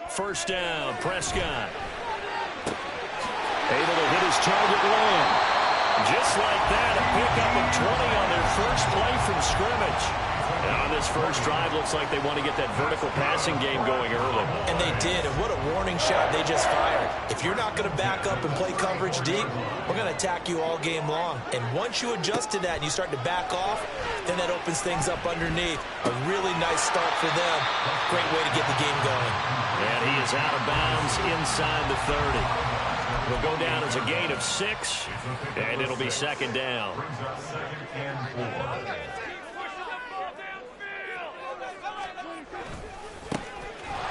First down, Prescott. Able to hit his target long. Just like that, a pickup of 20 on their first play from scrimmage. And on this first drive, looks like they want to get that vertical passing game going early. And they did, and what a warning shot they just fired. If you're not going to back up and play coverage deep, we're going to attack you all game long. And once you adjust to that and you start to back off, then that opens things up underneath. A really nice start for them. Great way to get the game going. And he is out of bounds inside the 30. It'll go down as a gain of 6, and it'll be second down.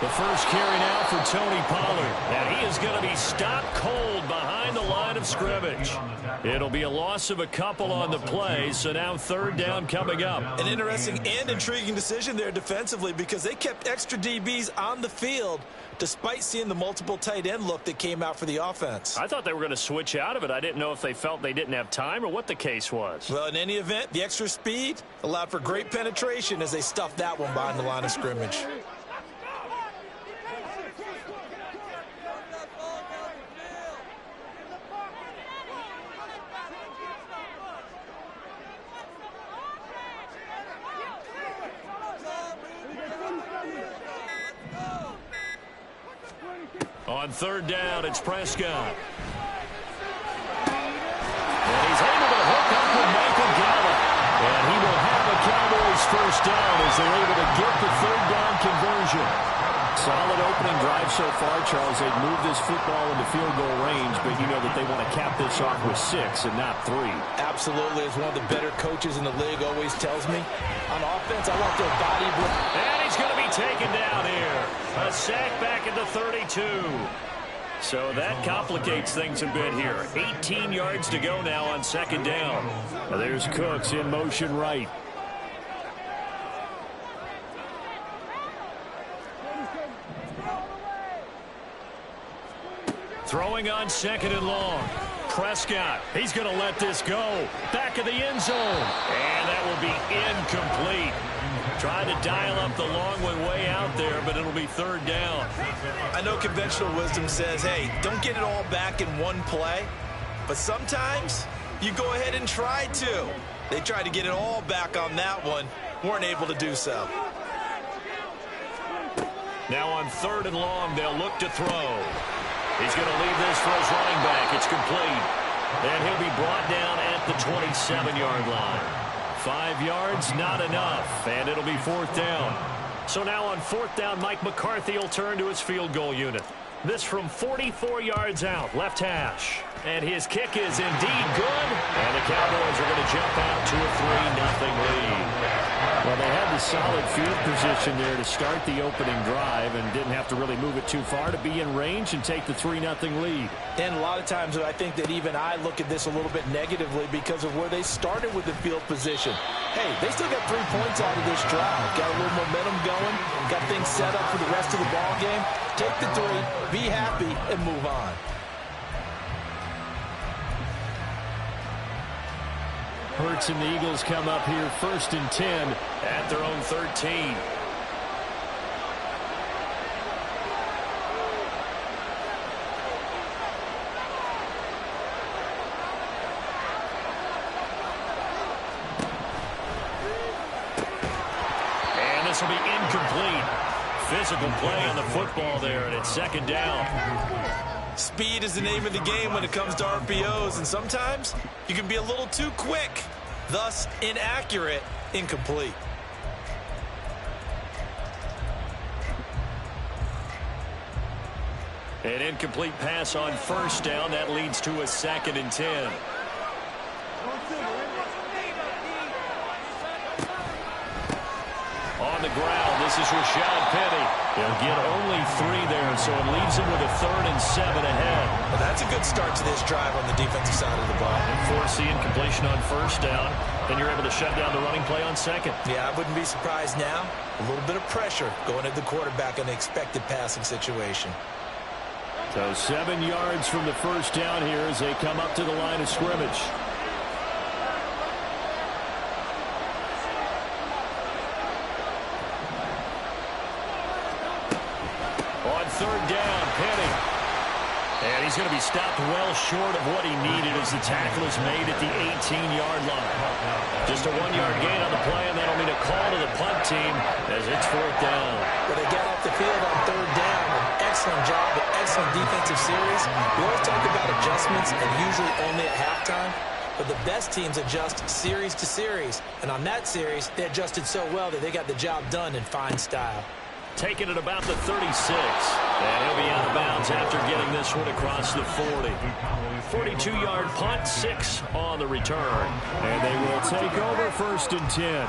The first carry now for Tony Pollard. And he is going to be stopped cold behind the line of scrimmage. It'll be a loss of a couple on the play, so now third down coming up. An interesting and intriguing decision there defensively because they kept extra DBs on the field despite seeing the multiple tight end look that came out for the offense. I thought they were going to switch out of it. I didn't know if they felt they didn't have time or what the case was. Well, in any event, the extra speed allowed for great penetration as they stuffed that one behind the line of scrimmage. On third down, it's Prescott. And he's able to hook up with Michael Gallup. And he will have a Cowboys first down as they're able to get the third down conversion. Solid opening drive so far, Charles. They've moved this football into field goal range, but you know that they want to cap this off with 6 and not 3. Absolutely. As one of the better coaches in the league always tells me, on offense, I want their body. And he's going to be taken down here. A sack back at the 32. So that complicates things a bit here. 18 yards to go now on second down. There's Cooks in motion right. Throwing on second and long. Prescott, he's going to let this go. Back of the end zone. And that will be incomplete. Trying to dial up the long one way out there, but it'll be third down. I know conventional wisdom says, hey, don't get it all back in one play. But sometimes you go ahead and try to. They tried to get it all back on that one. Weren't able to do so. Now on third and long, they'll look to throw. He's going to leave this for his running back. It's complete. And he'll be brought down at the 27-yard line. 5 yards, not enough. And it'll be fourth down. So now on fourth down, Mike McCarthy will turn to his field goal unit. This from 44 yards out, left hash. And his kick is indeed good. And the Cowboys are going to jump out to a 3-0 lead. Well, they had the solid field position there to start the opening drive and didn't have to really move it too far to be in range and take the 3-0 lead. And a lot of times I think that even I look at this a little bit negatively because of where they started with the field position. Hey, they still got 3 points out of this drive. Got a little momentum going, got things set up for the rest of the ball game. Take the 3, be happy, and move on. Hurts and the Eagles come up here first and 10 at their own 13. And this will be incomplete. Physical play on the football there, and it's second down. Speed is the name of the game when it comes to RPOs, and sometimes you can be a little too quick, thus inaccurate, incomplete. An incomplete pass on first down. That leads to a 2nd and 10. On the ground, this is Rashad Penny. They'll get only 3 there, so it leaves them with a 3rd and 7 ahead. Well, that's a good start to this drive on the defensive side of the ball. And force the incompletion on first down. Then you're able to shut down the running play on second. Yeah, I wouldn't be surprised now. A little bit of pressure going at the quarterback in an expected passing situation. So 7 yards from the first down here as they come up to the line of scrimmage. On third down, Penny. And he's going to be stopped well short of what he needed as the tackle is made at the 18-yard line. Just a 1-yard gain on the play, and that'll mean a call to the punt team as it's fourth down. But they got off the field on third down. An excellent job, an excellent defensive series. We always talk about adjustments, and usually only at halftime. But the best teams adjust series to series. And on that series, they adjusted so well that they got the job done in fine style. Taking it about the 36. And he'll be out of bounds after getting this one across the 40. 42-yard punt, 6 on the return. And they will take over first and 10.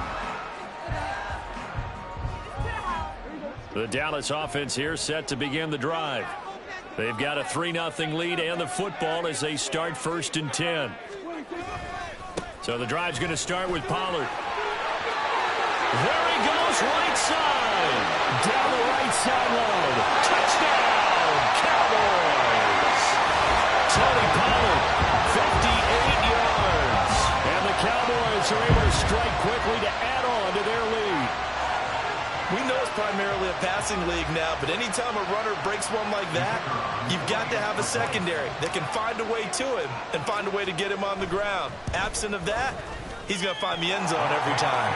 The Dallas offense here set to begin the drive. They've got a 3-0 lead and the football as they start first and 10. So the drive's going to start with Pollard. There he goes, right side. Down the right sideline. Touchdown, Cowboys. Tony Pollard, 58 yards. And the Cowboys are able to strike quickly to add on to their lead. We know it's primarily a passing league now, but anytime a runner breaks one like that, you've got to have a secondary that can find a way to him and find a way to get him on the ground. Absent of that, he's going to find the end zone every time.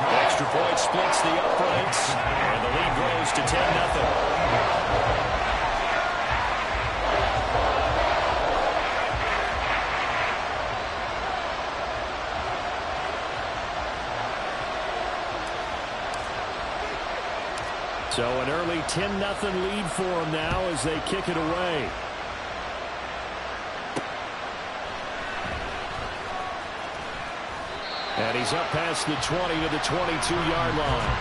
Extra point splits the uprights, and the lead grows to 10-0. So an early 10-0 lead for them now as they kick it away. And he's up past the 20 to the 22-yard line.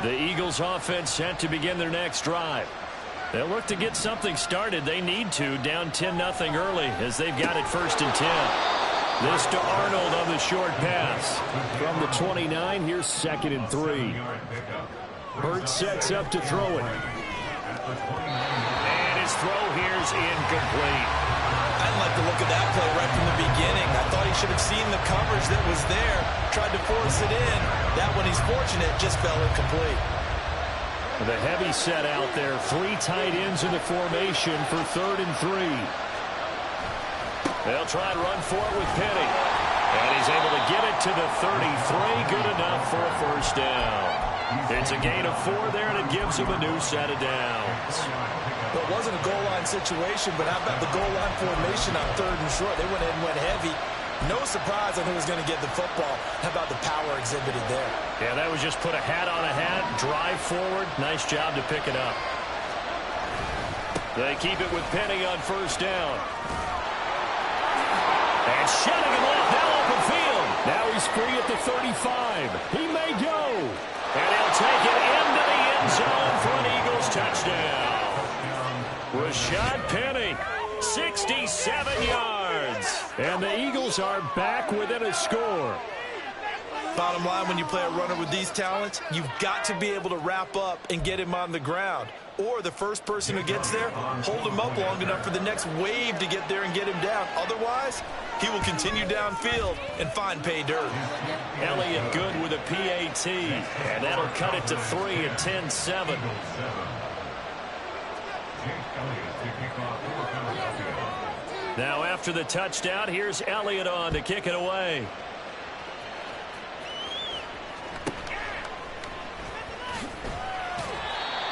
The Eagles offense set to begin their next drive. They'll look to get something started. They need to, down 10-0 early as they've got it first and 10. This to Arnold on the short pass. From the 29, here's 2nd and 3. Hurts sets up to throw it. And his throw here's incomplete. I didn't like the look of that play right from the beginning. I thought he should have seen the coverage that was there, tried to force it in. That one, he's fortunate, just fell incomplete. The heavy set out there. 3 tight ends in the formation for 3rd and 3. They'll try and run for it with Penny. And he's able to get it to the 33. Good enough for a first down. It's a gain of 4 there, and it gives him a new set of downs. Well, it wasn't a goal line situation, but how about the goal line formation on 3rd and short? They went in and went heavy. No surprise on who was going to get the football. How about the power exhibited there? Yeah, that was just put a hat on a hat, drive forward. Nice job to pick it up. They keep it with Penny on first down. And shutting him off, now open field. Now he's free at the 35. He may go. And he'll take it into the end zone for an Eagles touchdown. Rashad Penny, 67 yards. And the Eagles are back within a score. Bottom line, when you play a runner with these talents, you've got to be able to wrap up and get him on the ground. Or the first person who gets there, hold him up long enough for the next wave to get there and get him down. Otherwise, he will continue downfield and find pay dirt. Elliott good with a PAT, and that'll cut it to 3 and 10-7. Now after the touchdown, here's Elliott on to kick it away.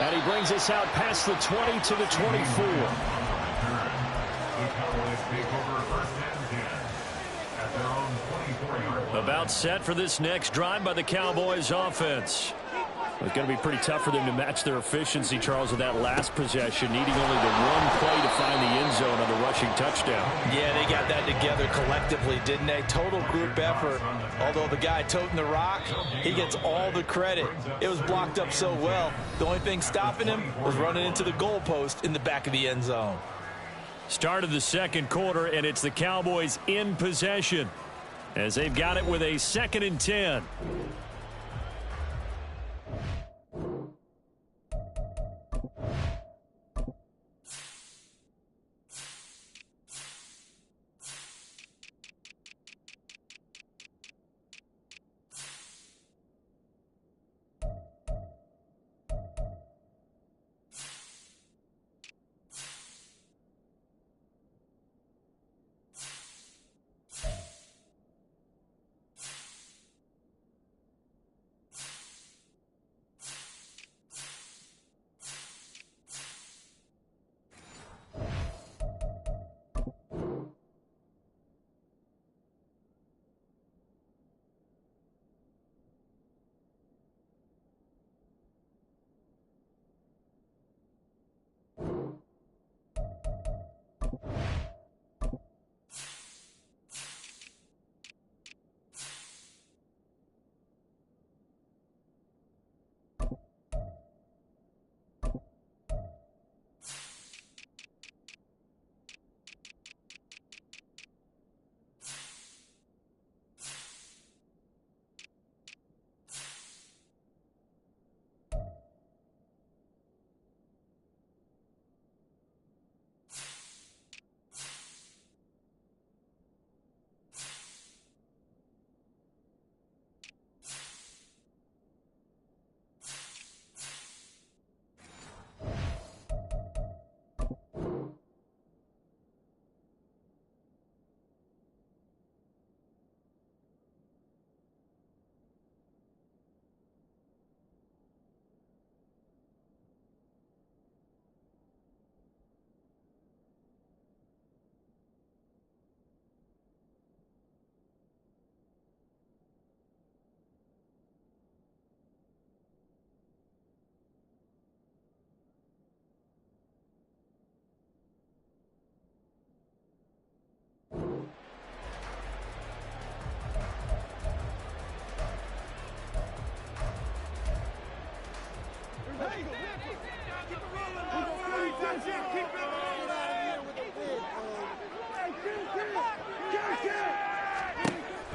And he brings us out past the 20 to the 24. About set for this next drive by the Cowboys offense. It's going to be pretty tough for them to match their efficiency, Charles, with that last possession, needing only the one play to find the end zone on the rushing touchdown. Yeah, they got that together collectively, didn't they? Total group effort. Although the guy toting the rock, he gets all the credit. It was blocked up so well. The only thing stopping him was running into the goalpost in the back of the end zone. Start of the second quarter, and it's the Cowboys in possession as they've got it with a 2nd and 10.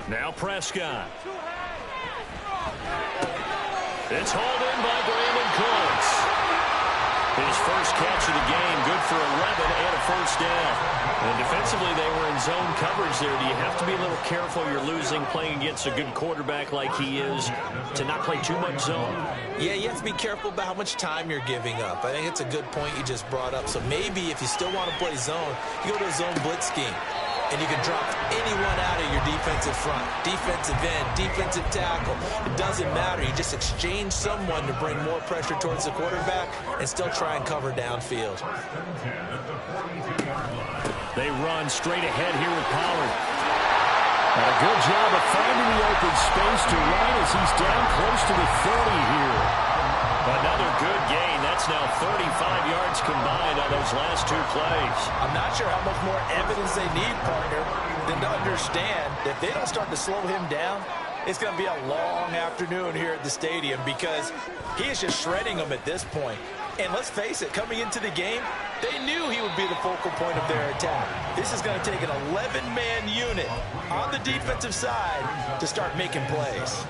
Now Prescott. It's hauled in by Brandon Cooks. His first catch of the game, good for 11 and a first down. And defensively, they were in zone coverage there. Do you have to be a little careful you're losing playing against a good quarterback like he is to not play too much zone? Yeah, you have to be careful about how much time you're giving up. I think it's a good point you just brought up. So maybe if you still want to play zone, you go to a zone blitz scheme. And you can drop anyone out of your defensive front. Defensive end, defensive tackle. It doesn't matter. You just exchange someone to bring more pressure towards the quarterback and still try and cover downfield. They run straight ahead here with Pollard. And a good job of finding the open space to run as he's down close to the 30 here. Another good gain. That's now 35 yards combined on those last two plays. I'm not sure how much more evidence they need, partner, than to understand that if they don't start to slow him down, it's going to be a long afternoon here at the stadium because he is just shredding them at this point. And let's face it, coming into the game, they knew he would be the focal point of their attack. This is going to take an 11-man unit on the defensive side to start making plays.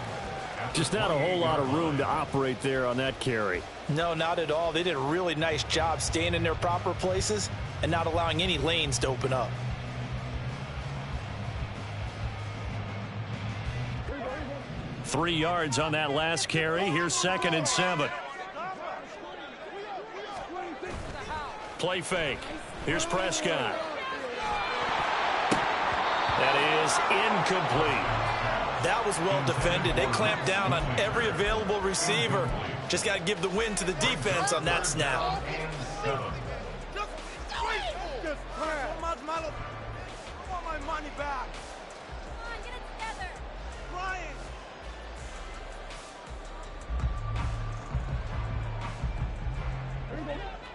Just not a whole lot of room to operate there on that carry. No, not at all. They did a really nice job staying in their proper places and not allowing any lanes to open up. Three yards on that last carry. Here's 2nd and 7. Play fake. Here's Prescott. That is incomplete. That was well defended. They clamped down on every available receiver. Just got to give the win to the defense on that snap.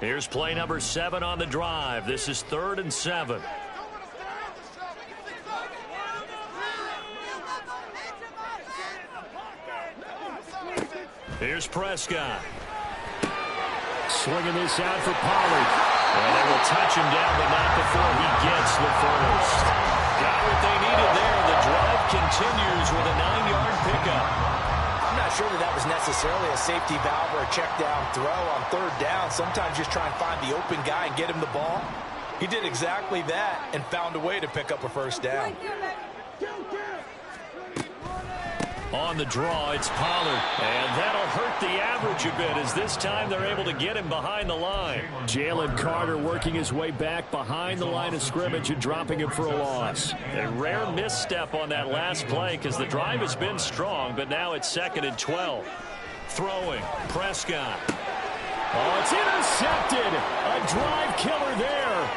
Here's play number 7 on the drive. This is 3rd and 7. Here's Prescott. Swinging this out for Pollard. And they will touch him down, but not before he gets the first. Got what they needed there. The drive continues with a 9-yard pickup. I'm not sure that was necessarily a safety valve or a check down throw on 3rd down. Sometimes just try and find the open guy and get him the ball. He did exactly that and found a way to pick up a first down. On the draw, it's Pollard. And that'll hurt the average a bit as this time they're able to get him behind the line. Jalen Carter working his way back behind the line of scrimmage and dropping him for a loss. A rare misstep on that last play because the drive has been strong, but now it's 2nd and 12. Throwing, Prescott. Oh, it's intercepted. A drive killer there.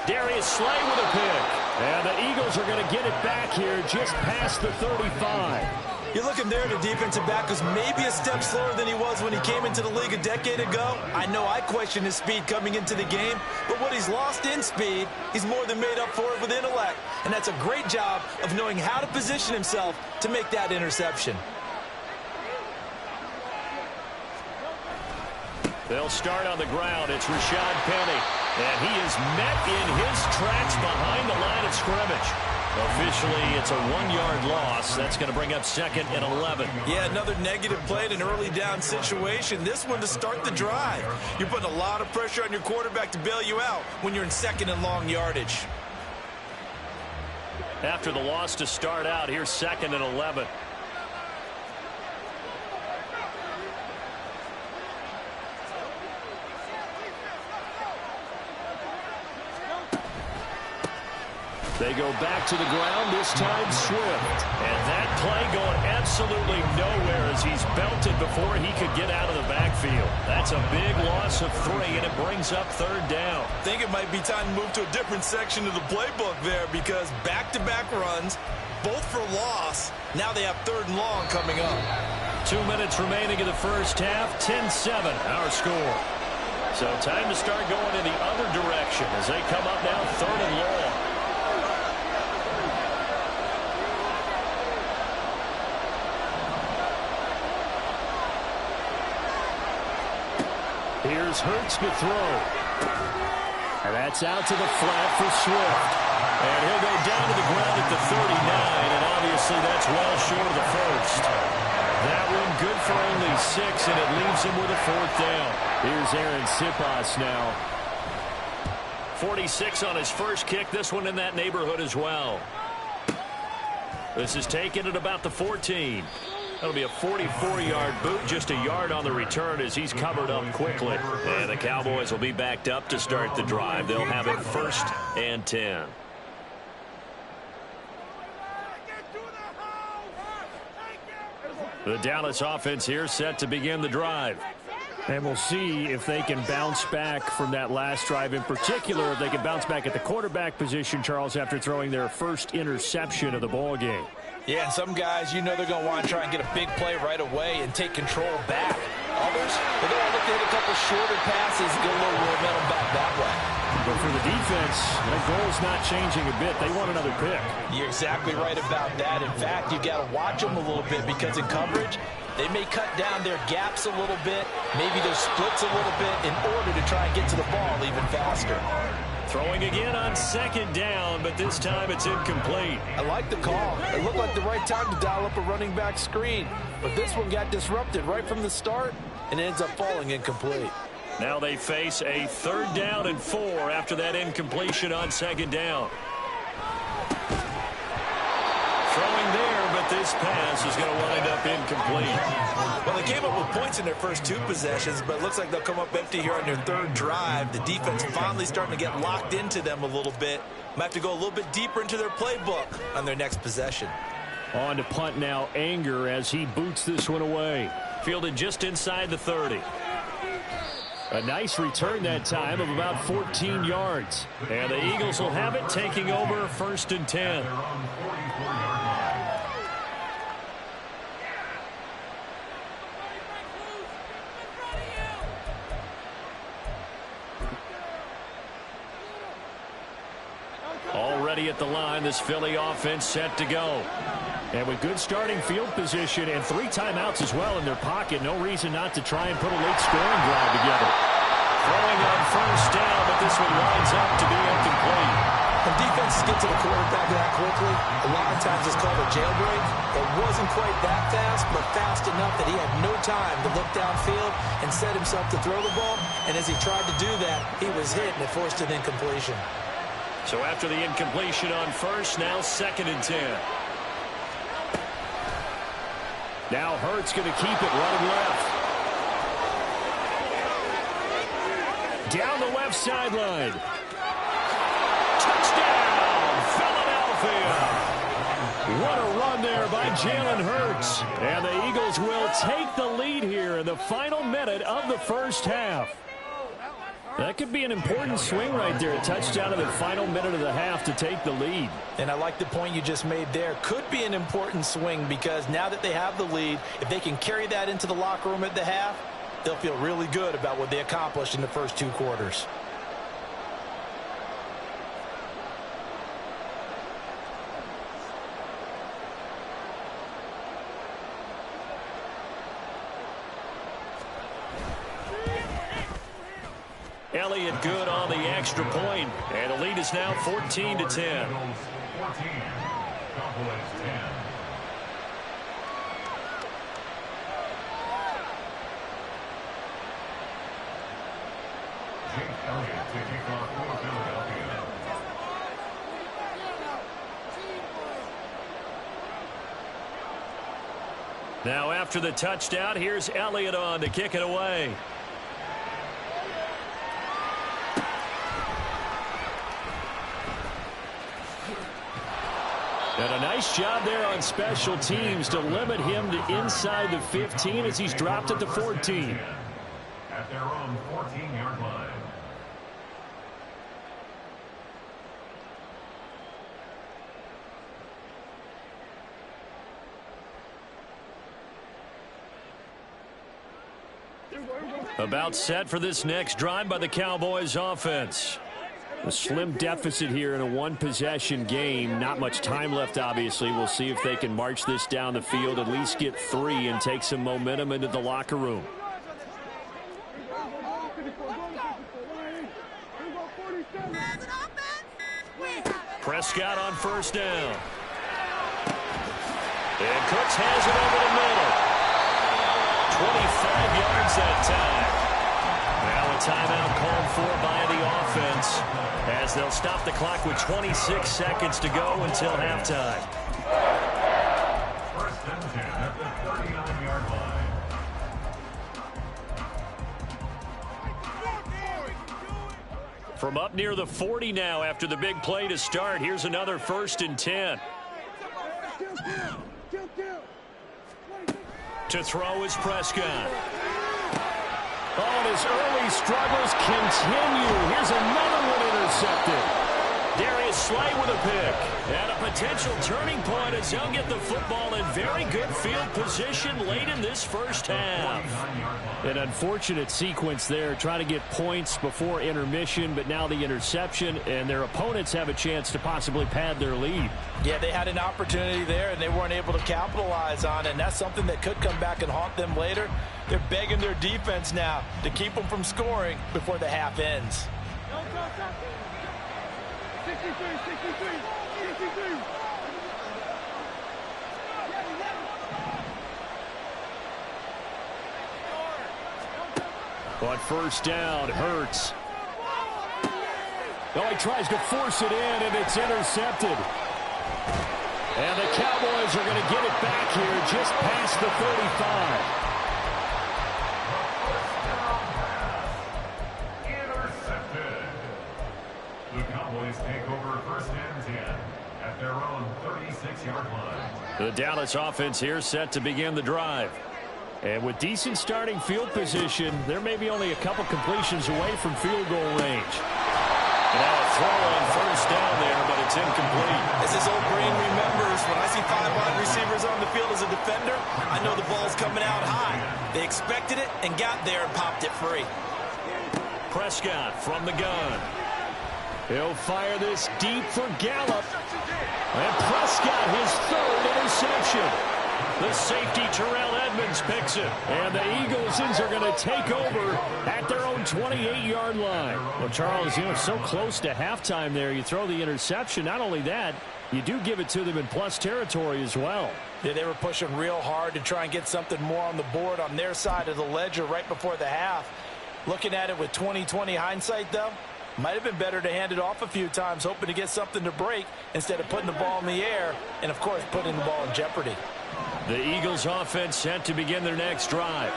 Darius Slay with a pick. And the Eagles are going to get it back here just past the 35. You're looking there at a defensive back who's maybe a step slower than he was when he came into the league a decade ago. I know I questioned his speed coming into the game, but what he's lost in speed, he's more than made up for it with intellect. And that's a great job of knowing how to position himself to make that interception. They'll start on the ground. It's Rashad Penny. And he is met in his tracks behind the line of scrimmage. Officially, it's a 1-yard loss. That's going to bring up 2nd and 11. Yeah, another negative play in an early down situation. This one to start the drive. You're putting a lot of pressure on your quarterback to bail you out when you're in 2nd and long yardage. After the loss to start out, here's 2nd and 11. They go back to the ground, this time Swift. And that play going absolutely nowhere as he's belted before he could get out of the backfield. That's a big loss of 3, and it brings up 3rd down. I think it might be time to move to a different section of the playbook there because back-to-back runs, both for loss. Now they have 3rd and long coming up. 2 minutes remaining in the first half, 10-7 our score. So time to start going in the other direction as they come up now 3rd and long. Here's Hurts to throw. And that's out to the flat for Swift. And he'll go down to the ground at the 39, and obviously Obviously, that's well short of the first. That one good for only 6, and it leaves him with a 4th down. Here's Aaron Sipas now. 46 on his first kick. This one in that neighborhood as well. This is taken at about the 14. That'll be a 44-yard boot, just a yard on the return as he's covered up quickly. And the Cowboys will be backed up to start the drive. They'll have it 1st and 10. The Dallas offense here set to begin the drive. And we'll see if they can bounce back from that last drive. In particular, if they can bounce back at the quarterback position, Charles, after throwing their first interception of the ball game. Yeah, and some guys, you know they're going to want to try and get a big play right away and take control back. Others, they're going to look to hit a couple shorter passes and get a little momentum back that way. But for the defense, that goal's not changing a bit. They want another pick. You're exactly right about that. In fact, you've got to watch them a little bit because in coverage, they may cut down their gaps a little bit, maybe their splits a little bit in order to try and get to the ball even faster. Throwing again on 2nd down, but this time it's incomplete. I like the call. It looked like the right time to dial up a running back screen. But this one got disrupted right from the start and ends up falling incomplete. Now they face a 3rd down and 4 after that incompletion on 2nd down. Throwing there, but this pass is going to wind up incomplete. Well, they came up with points in their first 2 possessions, but it looks like they'll come up empty here on their 3rd drive. The defense finally starting to get locked into them a little bit. Might have to go a little bit deeper into their playbook on their next possession. On to punt now, Anger, as he boots this one away. Fielded just inside the 30. A nice return that time of about 14 yards. And the Eagles will have it, taking over 1st and 10. Already at the line, this Philly offense set to go. And with good starting field position and 3 timeouts as well in their pocket, no reason not to try and put a late scoring drive together. Throwing on 1st down, but this one lines up to be incomplete. When defenses get to the quarterback that quickly, a lot of times it's called a jailbreak. It wasn't quite that fast, but fast enough that he had no time to look downfield and set himself to throw the ball. And as he tried to do that, he was hit and it forced an incompletion. So after the incompletion on 1st, now 2nd and 10. Now Hurts going to keep it running left. Down the left sideline. Touchdown, Philadelphia. What a run there by Jalen Hurts. And the Eagles will take the lead here in the final minute of the first half. That could be an important swing right there. A touchdown in the final minute of the half to take the lead. And I like the point you just made there. Could be an important swing because now that they have the lead, if they can carry that into the locker room at the half, they'll feel really good about what they accomplished in the first 2 quarters. Elliott good on the extra point, and the lead is now 14 to 10. Now after the touchdown, here's Elliott on to kick it away. And a nice job there on special teams to limit him to inside the 15 as he's dropped at the 14. At their own 14-yard line. About set for this next drive by the Cowboys offense. A slim deficit here in a one-possession game. Not much time left, obviously. We'll see if they can march this down the field, at least get 3 and take some momentum into the locker room. Prescott on 1st down. Cooks has it over the middle. 25 yards that time. Now a timeout called for by the offense as they'll stop the clock with 26 seconds to go until halftime. First and 10 at the 39-yard line. From up near the 40 now after the big play to start, here's another 1st and 10. To throw is Prescott. Oh, and his early struggles continue. Here's another one intercepted. Darius Slay with a pick. And a potential turning point as they'll get the football in very good field position late in this first half. An unfortunate sequence there, trying to get points before intermission, but now the interception, and their opponents have a chance to possibly pad their lead. Yeah, they had an opportunity there, and they weren't able to capitalize on it, and that's something that could come back and haunt them later. They're begging their defense now to keep them from scoring before the half ends. 63. On first down, Hurts. Oh, he tries to force it in, and it's intercepted. And the Cowboys are going to get it back here just past the 35. Intercepted. The Cowboys take over first and 10 at their own 36-yard line. The Dallas offense here set to begin the drive. And with decent starting field position, there may be only a couple completions away from field goal range. Now a throw on first down there, but it's incomplete. As his old brain remembers, when I see 5 wide receivers on the field as a defender, I know the ball's coming out high. They expected it and got there and popped it free. Prescott from the gun. He'll fire this deep for Gallup. And Prescott, his 3rd interception. The safety, Terrell Edmonds, picks it. And the Eagles are going to take over at their own 28-yard line. Well, Charles, so close to halftime there. You throw the interception. Not only that, you do give it to them in plus territory as well. Yeah, they were pushing real hard to try and get something more on the board on their side of the ledger right before the half. Looking at it with 20/20 hindsight, though, might have been better to hand it off a few times, hoping to get something to break instead of putting the ball in the air and, of course, putting the ball in jeopardy. The Eagles offense set to begin their next drive.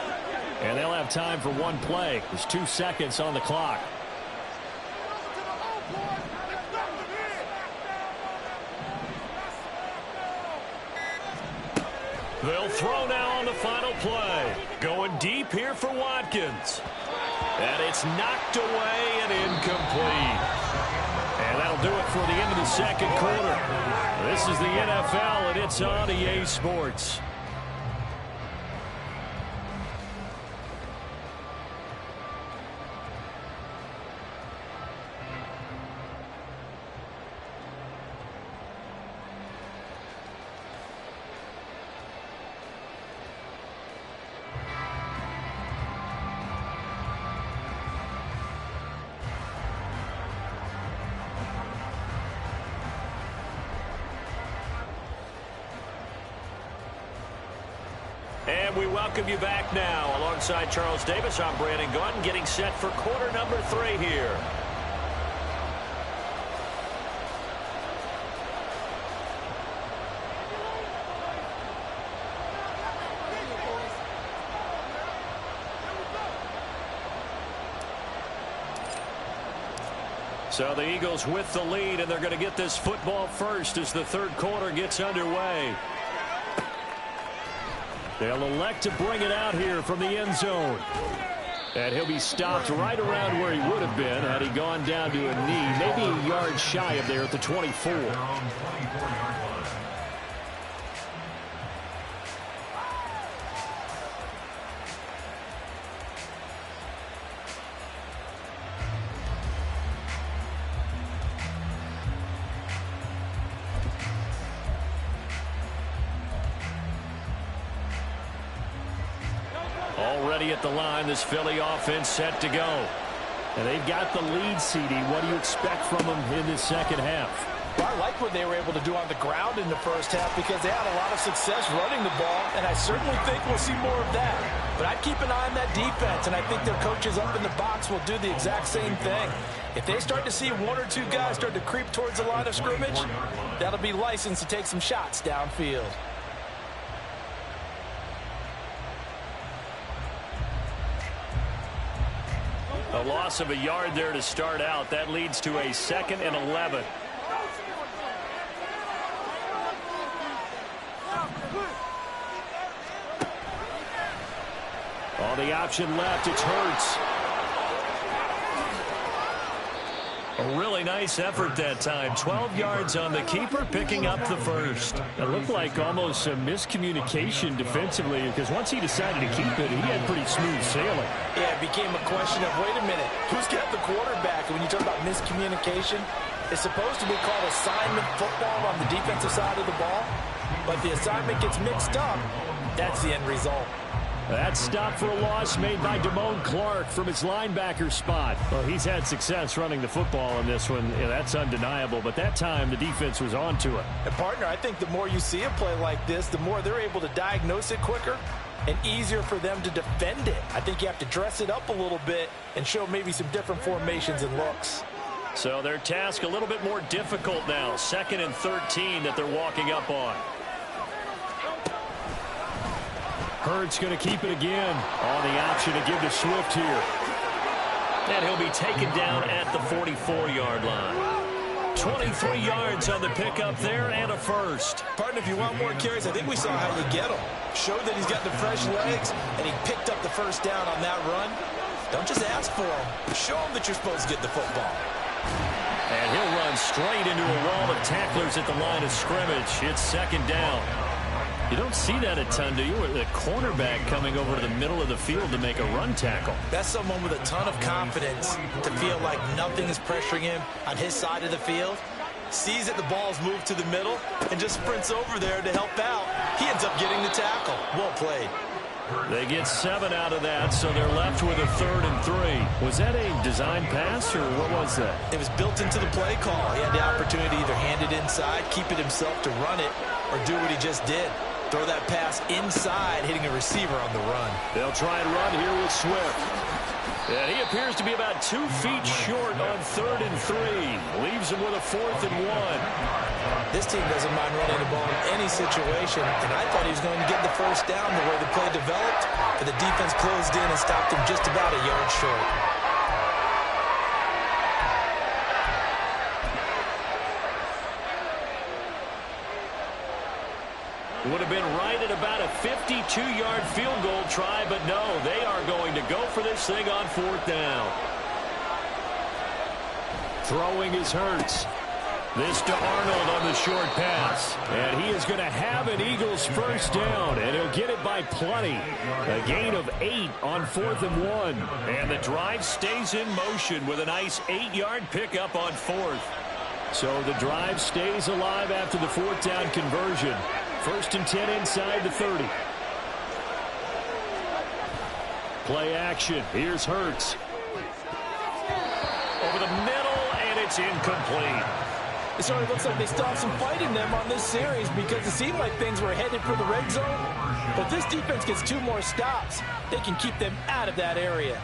And they'll have time for one play. There's 2 seconds on the clock. They'll throw now on the final play. Going deep here for Watkins. And it's knocked away and incomplete. And that'll do it for the end of the second quarter. This is the NFL, and it's on EA Sports. And we welcome you back now. Alongside Charles Davis, I'm Brandon Gaudin, getting set for quarter number 3 here. So the Eagles with the lead, and they're going to get this football first as the third quarter gets underway. They'll elect to bring it out here from the end zone. And he'll be stopped right around where he would have been had he gone down to a knee, maybe a yard shy of there at the 24. Already at the line, this Philly offense set to go. And they've got the lead, CD. What do you expect from them in this second half? Well, I like what they were able to do on the ground in the first half because they had a lot of success running the ball, and I certainly think we'll see more of that. But I'd keep an eye on that defense, and I think their coaches up in the box will do the exact same thing. If they start to see one or two guys start to creep towards the line of scrimmage, that'll be licensed to take some shots downfield. A loss of a yard there to start out. That leads to a 2nd and 11. On the option left, it's Hurts. A really nice effort that time. 12 yards on the keeper, picking up the first. It looked like almost a miscommunication defensively because once he decided to keep it, he had pretty smooth sailing. Yeah, it became a question of, wait a minute, who's got the quarterback? And when you talk about miscommunication, it's supposed to be called assignment football on the defensive side of the ball. But the assignment gets mixed up. That's the end result. That stop for a loss made by Damone Clark from his linebacker spot. Well, he's had success running the football in this one. Yeah, that's undeniable. But that time, the defense was on to it. And, partner, I think the more you see a play like this, the more they're able to diagnose it quicker and easier for them to defend it. I think you have to dress it up a little bit and show maybe some different formations and looks. So their task a little bit more difficult now. 2nd and 13 that they're walking up on. Hurts going to keep it again on the option to give to Swift here. And he'll be taken down at the 44-yard line. 23 yards on the pickup there and a first. Partner, if you want more carries, I think we saw how you get him. Showed that he's got the fresh legs, and he picked up the first down on that run. Don't just ask for him. Show him that you're supposed to get the football. And he'll run straight into a wall of tacklers at the line of scrimmage. It's 2nd down. You don't see that a ton, do you? With the cornerback coming over to the middle of the field to make a run tackle. That's someone with a ton of confidence to feel like nothing is pressuring him on his side of the field. Sees that the ball's moved to the middle and just sprints over there to help out. He ends up getting the tackle. Well played. They get 7 out of that, so they're left with a 3rd and 3. Was that a design pass, or what was that? It was built into the play call. He had the opportunity to either hand it inside, keep it himself to run it, or do what he just did. Throw that pass inside, hitting a receiver on the run. They'll try and run here with Swift. And he appears to be about 2 feet short on 3rd and 3. Leaves him with a 4th and 1. This team doesn't mind running the ball in any situation, and I thought he was going to get the first down the way the play developed, but the defense closed in and stopped him just about a yard short. Would have been right at about a 52-yard field goal try, but no, they are going to go for this thing on 4th down. Throwing is Hurts. This to Arnold on the short pass. And he is going to have an Eagles first down, and he'll get it by plenty. A gain of 8 on 4th and 1. And the drive stays in motion with a nice 8-yard pickup on 4th. So the drive stays alive after the 4th down conversion. 1st and 10 inside the 30. Play action. Here's Hurts. Over the middle, and it's incomplete. It sort of looks like they stopped some fight in them on this series because it seemed like things were headed for the red zone. But this defense gets 2 more stops. They can keep them out of that area.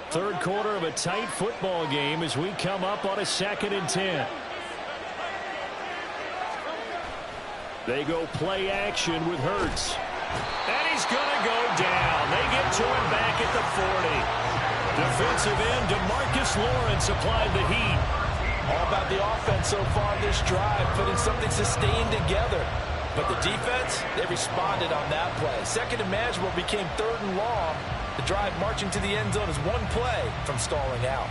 Third quarter of a tight football game as we come up on a 2nd and 10. They go play action with Hurts. And he's going to go down. They get to him back at the 40. Defensive end DeMarcus Lawrence applied the heat. All about the offense so far this drive, putting something sustained together. But the defense, they responded on that play. Second and manageable became 3rd and long. The drive marching to the end zone is 1 play from stalling out.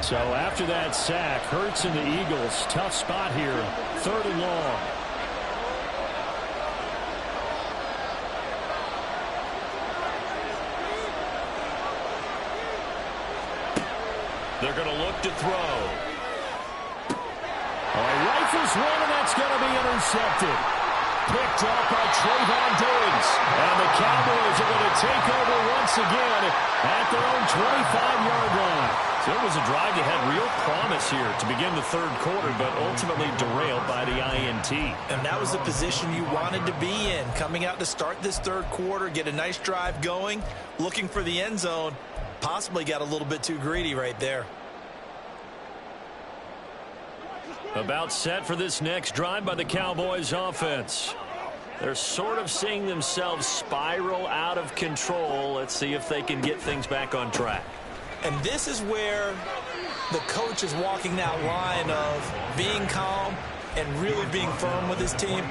So after that sack, Hurts and the Eagles, tough spot here, 3rd and long. They're going to look to throw. Rifles one, and that's going to be intercepted. Picked up by Trayvon Diggs. And the Cowboys are going to take over once again at their own 25-yard line. So it was a drive that had real promise here to begin the third quarter, but ultimately derailed by the INT. And that was the position you wanted to be in. Coming out to start this third quarter, get a nice drive going, looking for the end zone. Possibly got a little bit too greedy right there. About set for this next drive by the Cowboys offense. They're sort of seeing themselves spiral out of control. Let's see if they can get things back on track. And this is where the coach is walking that line of being calm and really being firm with his team.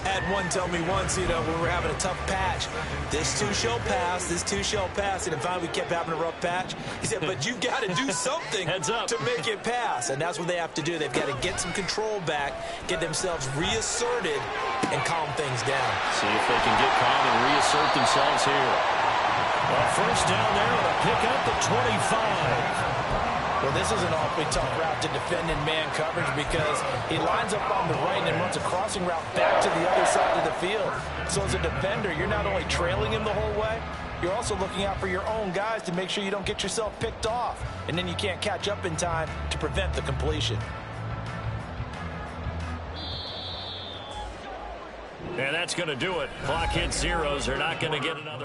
Had one tell me once, when we're having a tough patch, this too shall pass, this too shall pass. And finally we kept having a rough patch. He said, but you've got to do something Heads up. to make it pass. And that's what they have to do. They've got to get some control back, get themselves reasserted, and calm things down. See if they can get calm and reassert themselves here. Well, first down there to pick up the 25. Well, this is an awfully tough route to defend in man coverage because he lines up on the right and then runs a crossing route back to the other side of the field. So as a defender, you're not only trailing him the whole way, you're also looking out for your own guys to make sure you don't get yourself picked off. And then you can't catch up in time to prevent the completion. And that's going to do it. Clock hits zeros. They're not going to get another.